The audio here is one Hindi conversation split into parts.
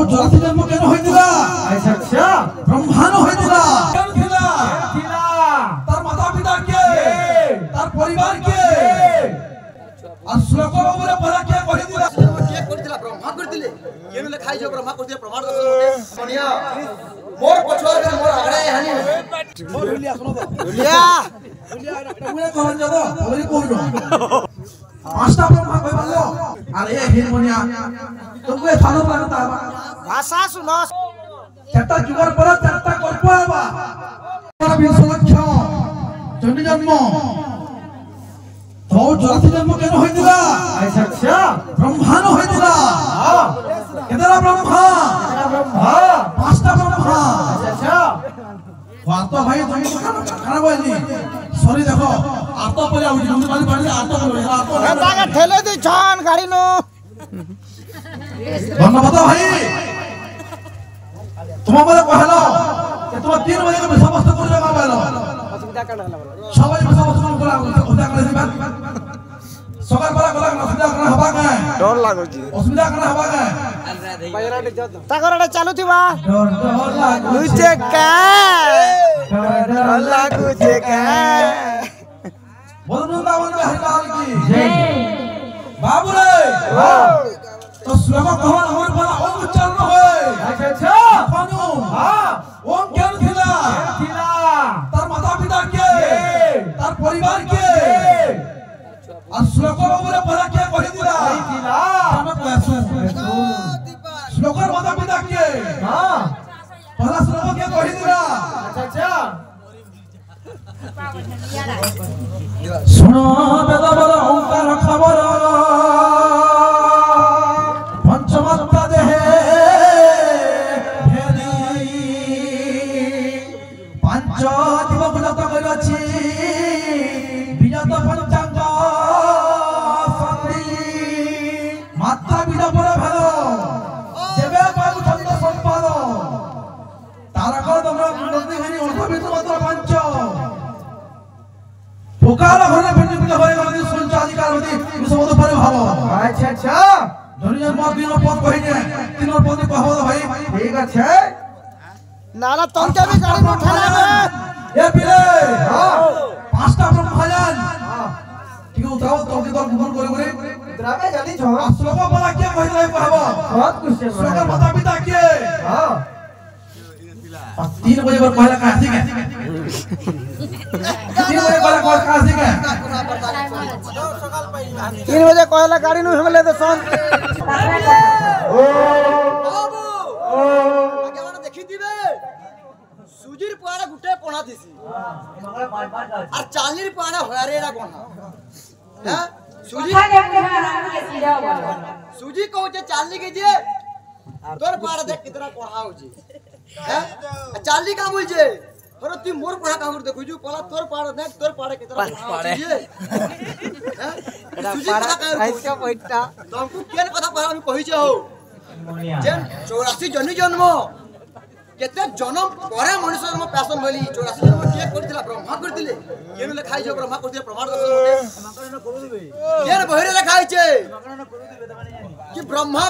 चौरासी जन्म केन होइतिला अच्छा अच्छा ब्रह्मांड होइतिला केन थिला थिला तार माता पिता के तार परिवार के आ श्लोक ऊपर परा के कहितिला के करथिला ब्रह्मा करथिले केन लिखाई जो ब्रह्मा करथिले प्रमाण दस मोटे सोनिया मोर पछुआ के मोर आगड़े हानि मोर लिया सुनो तो लिया उले कहन जदो ओरी कहनो पांचटा ब्रह्मा कहि बोलो अरे हिरमोनिया तुमके थानो लागता भाषा सुनो चारटा जुगर पर चारटा कल्प आबा 20 लक्ष जन्म जन्म चौरासी जन्म केन होइतिला अच्छा अच्छा ब्रह्मांड होइतिला केतरा ब्रह्मा पांचटा ब्रह्मा अच्छा वार्ता भाई तुम खाना बोली सॉरी देखो आतो पर आउजी हम मारी पानी आतो पर आतो ताके ठेले दी छान गाड़ी नो धन्यवाद भाई तुम बोले कहलो कि तुम 3 बजे के समस्त कर जमा पालो असुविधा कर हला सबाई भाषा वस्तु करा उदा करे से बात सगर बड़ा गला असुविधा करना हबा का डर लागो जी असुविधा करना हबा का बायराटे जद ताकरडा चालू थिबा डर लागो तुझे का डर लागो जे का वृंदावन में हरिलाल की जय बाबू रे तो श्लोक कहन हमर बड़ा ओम उच्चारण होय अच्छा अच्छा कानू हां ओम केन थिला तार माता पिता के तार परिवार के आ श्लोक ऊपर परा के कहितिला हम कहसु श्लोक माता पिता के हां पहला श्लोक के कहितिला अच्छा अच्छा सुनो वेद बल ओंकार खबर पंचमत्ता देहे भेदी पंच जीव बुझत करछि बिजत पंचांग संधि मात्रा बिज पर भेद देवे पाउ छंद संपाद तारक दमन नदी हरि अर्थवित मात्र पंच पुकार होने फिर निकले होए गलती सुनचा अधिकार होती विषमत पर भाव अच्छा अच्छा दुनिया में तीनों पद कहिने तीनों पद कहबो भाई ठीक আছে नाला तंके भी गाड़ी में उठा ले ए पिले हां पांचटा ब्रह्मजान ठीक है उठाओ तो के तो गुगल करे द्रामे जल्दी छो श्लोक वाला के कहि कहबो बहुत कुछ है श्लोक माता पिता के हां 3 बजे पर कहला का ठीक है 3 बजे कहला का ठीक है 3 बजे कहला गाड़ी नु हमले दे सन बाबू आगे माने देखि दिबे सुजीर पाड़ा गुटे पोणा दिसी और चालीर पाड़ा होयारेडा कोना हैं सुजी कहूचे चाली के जे तोर पाड़ा देख कितना कोणा होजी हैं चाली का बोल जे अरे तू मोर पढ़ा कांगुर देखु जो पला तोर पाड़ा देख तोर पाड़ा कितना पड़ा ये हैं एटा पाड़ा इसका पैटा तुमको केन कथा पढ़ा हम कहि छौ जेन 84 जन्म केते जन्म परे मनुष्य जन्म पैसन भली 84 जन्म के करथिला ब्रह्मा करथिले केन लिखाई जो ब्रह्मा करथिले प्रमाण दस मोटे केन बहिरे लिखाई छे कि ब्रह्मा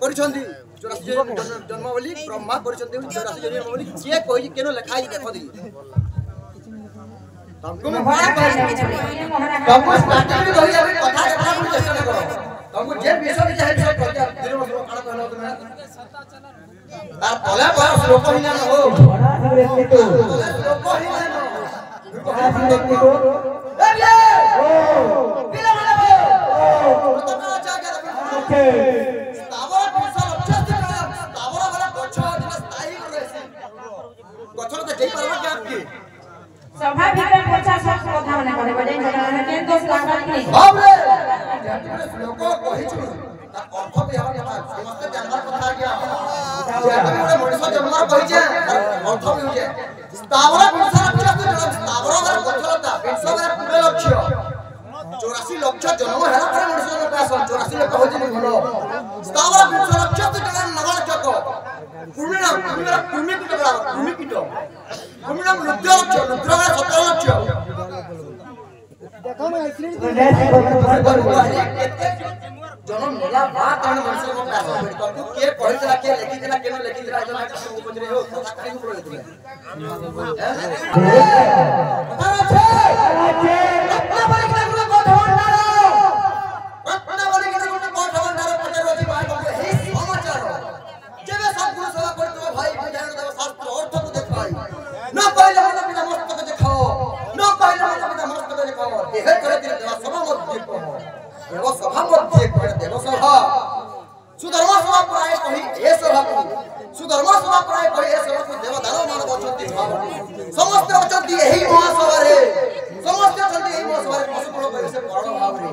परिछंदी 84 जन्म बोली ब्रह्मा परिछंदी 84 जन्म बोली के कहि केन लिखाई देखो दी तुमको मैं बड़ा तुमको स्टार्टिंग में कहि अभी कथा कथा को चेष्टा करो तुमको जे विषय में चाहे सब कहते धीरे धीरे खाना कहलो तुम्हें तार पले पर श्लोक ही ना हो बड़ा व्यक्ति तो श्लोक ही ना हो बड़ा व्यक्ति को ए ओ बिना माने तो का जाके ओके स्थावर विषय लक्ष्य स्थावर वाला गछ दिन स्थायी रहसी गछ तो जई परवा के आपकी सभा भीतर 50 कथा माने करे बडे केन दोष लागल कि बाप रे श्लोक कहि छु अर्थ भी हम समस्त जानवर कथा गया जेते मनुष्य जन्म कहि जे अर्थ भी हो जे स्थावर विषय लक्ष्य स्थावर वाला गछलता विषय वाला पूरे लक्ष्य 84 लक्ष जन्म हेला पर मनुष्य जन्म पास 84 लक्ष हो जे भलो स्थावर विषय लक्ष्य तो जन नगल चक कुमिना कीट कुमिना रुद्र लक्ष्य रुद्र वाला 17 लक्ष्य देखो मैं इसलिए जन्म होला बात ताण मनुष्य को पैसा भेट को के कहितला के लेखितला केनो लेखितला आइलो ना सब उपजरे हो काहे को पड़े अरे अपना बाइक लागलो कोठ भंडार अपना बड़ी के कोठ भंडार पटे रोजी भाई को हे समाचार जेबे सब गुरु सेवा करतो भाई बुझाण देव शास्त्र अर्थ को देखाई न कहले मन पिता मस्तक देखाओ न कहले मन पिता मस्तक देखाओ देह करे दिन देव सभा मत देखो देव सभा मत देख देव सभा सुधर्म सभा प्राय कहि ए सभा को सुधर्म सभा प्राय कहि ए सभा को देव दानव मानव अछंती समस्त अछंती एही महासभा रे समस्त अछंती एही महासभा रे पशुपण करे से परण भाव रे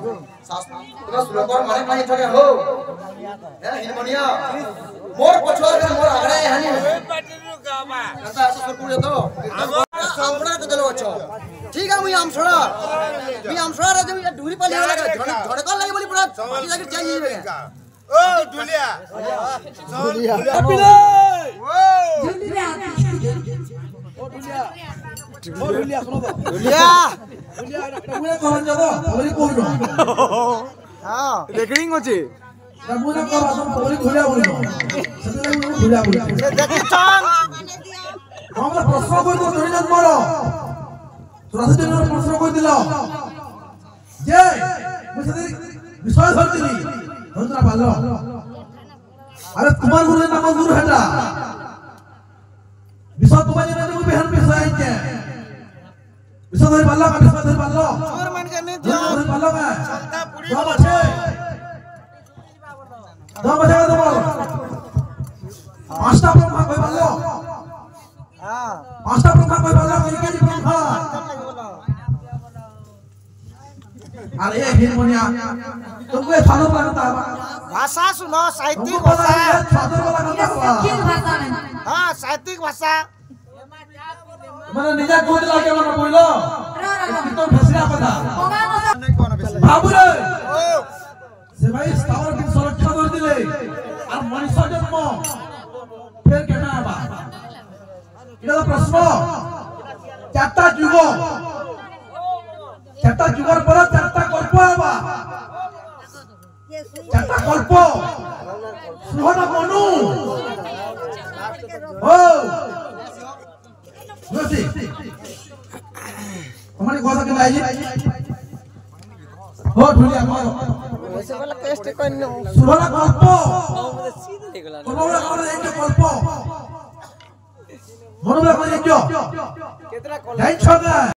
शास्त्र तुम श्लोक माने पानी ठगे हो हे हिनमनिया मोर पछुआ के मोर आगड़े हानि पाटिरु गाबा कता आस सुकुले तो सामना के देलो छ ठीक है मुई आमसड़ा मी आमसड़ा रे जब ढूरी पाली लगा धड़का लगे बोली पूरा बाकी जाके चेंज हो गया ओ दुलिया मुना कहन जब तोरी कहनो हां रेकर्डिंग होची मुना कह तुम तोरी घुलिया बोलिनो सेते मुना घुलिया बोलिनो से देखि छन हमरा प्रश्न कइ दो तोरी जन मारो तोरा से जन प्रश्न कइ दिलो जे मुझे विश्वास होतली हमरा भालो अरे तुम्हार गुरु नाम गुरु हटा विश्वास तुम्हारे ने मुझे बहन पे सहाय के विश्वास धरि भालो का विश्वास धरि भालो चोर मान के नहीं धरि भालो का चलता पूरी दम আছে তোমার পাঁচটা ব্রহ্মা কই ভালো हां पांचटा ब्रह्मा कोई बोला केजी ब्रह्मा अरे ये हिरमोनिया तुमको सालो लगता है भाषा सुनो साहित्यिक तुमको पता भाषा है सादर वाला करता हुआ किस भाषा में हां साहित्यिक भाषा मैंने निजा कोड लाके मना बोलो तो फसला पता बाबू रे से भाई स्थावर की सुरक्षा कर दिले और मनुष्य जन्म फिर केना बा এটা প্রশ্ন চারটা যুগর পর চারটা কল্প হবা চারটা কল্প সুহনা মনু ও বুঝছি তোমার কথা কেন আইজি हो ढुलिया मारो वैसे वाला टेस्ट करनो सुहना कल्प তোমার করে এই কল্প মনোবল করে দিও केतरा ढाई छगा